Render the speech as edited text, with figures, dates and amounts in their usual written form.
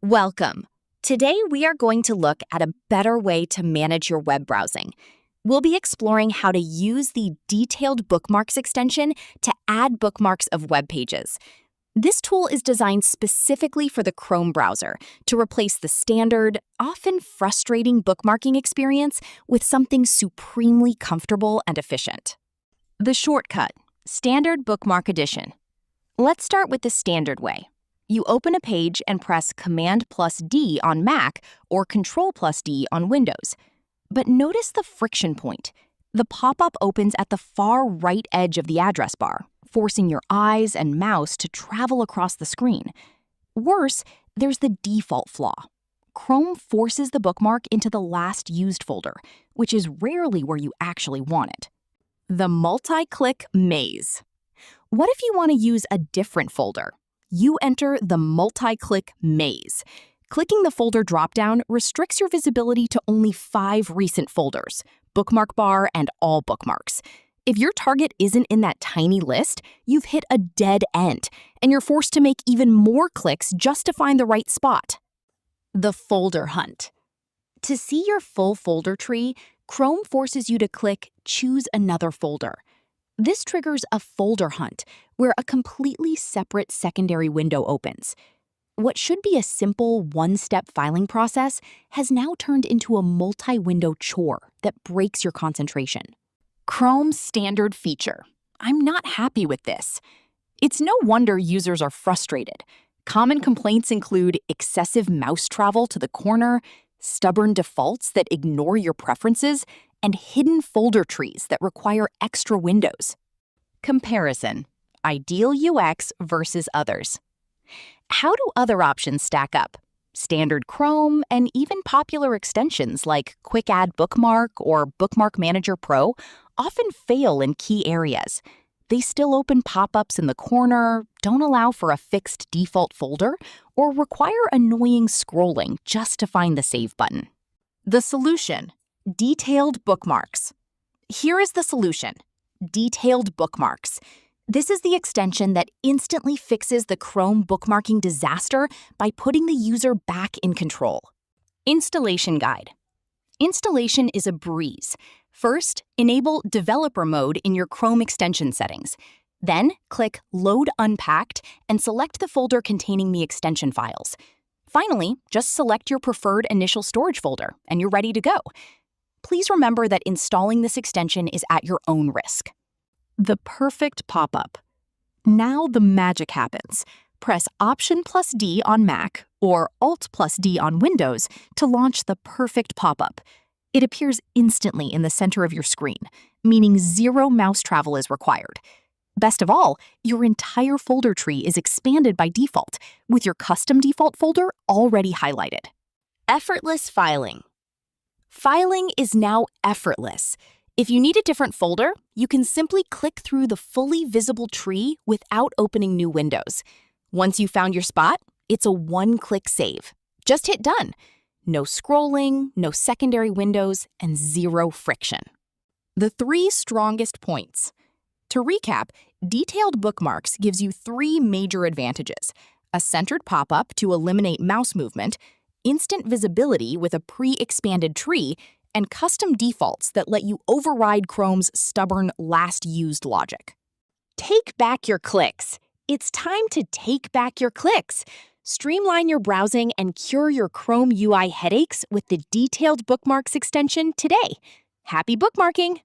Welcome. Today we are going to look at a better way to manage your web browsing. We'll be exploring how to use the Detailed Bookmarks extension to add bookmarks of web pages. This tool is designed specifically for the Chrome browser to replace the standard, often frustrating bookmarking experience with something supremely comfortable and efficient. The shortcut, Standard Bookmark Edition. Let's start with the standard way. You open a page and press Command+D on Mac or Control+D on Windows. But notice the friction point. The pop-up opens at the far right edge of the address bar, forcing your eyes and mouse to travel across the screen. Worse, there's the default flaw. Chrome forces the bookmark into the last used folder, which is rarely where you actually want it. The multi-click maze. What if you want to use a different folder? You enter the multi-click maze. Clicking the folder dropdown restricts your visibility to only 5 recent folders, bookmark bar and all bookmarks. If your target isn't in that tiny list, you've hit a dead end, and you're forced to make even more clicks just to find the right spot. The folder hunt. To see your full folder tree, Chrome forces you to click Choose Another Folder. This triggers a folder hunt, where a completely separate secondary window opens. What should be a simple one-step filing process has now turned into a multi-window chore that breaks your concentration. Chrome's standard feature. I'm not happy with this. It's no wonder users are frustrated. Common complaints include excessive mouse travel to the corner, stubborn defaults that ignore your preferences, and hidden folder trees that require extra windows. Comparison. Ideal UX versus others. How do other options stack up? Standard Chrome and even popular extensions like Quick Add Bookmark or Bookmark Manager Pro often fail in key areas. They still open pop-ups in the corner, don't allow for a fixed default folder, or require annoying scrolling just to find the save button. The solution. Detailed Bookmarks. Here is the solution. Detailed Bookmarks. This is the extension that instantly fixes the Chrome bookmarking disaster by putting the user back in control. Installation guide. Installation is a breeze. First, enable Developer Mode in your Chrome extension settings. Then, click Load Unpacked and select the folder containing the extension files. Finally, just select your preferred initial storage folder, and you're ready to go. Please remember that installing this extension is at your own risk. The perfect pop-up. Now the magic happens. Press Option+D on Mac or Alt+D on Windows to launch the perfect pop-up. It appears instantly in the center of your screen, meaning zero mouse travel is required. Best of all, your entire folder tree is expanded by default, with your custom default folder already highlighted. Effortless filing. Filing is now effortless. If you need a different folder, you can simply click through the fully visible tree without opening new windows. Once you've found your spot, it's a one-click save. Just hit done. No scrolling, no secondary windows, and zero friction. The 3 strongest points. To recap, Detailed Bookmarks gives you 3 major advantages: a centered pop-up to eliminate mouse movement, instant visibility with a pre-expanded tree, and custom defaults that let you override Chrome's stubborn last-used logic. Take back your clicks. It's time to take back your clicks. Streamline your browsing and cure your Chrome UI headaches with the Detailed Bookmarks extension today. Happy bookmarking!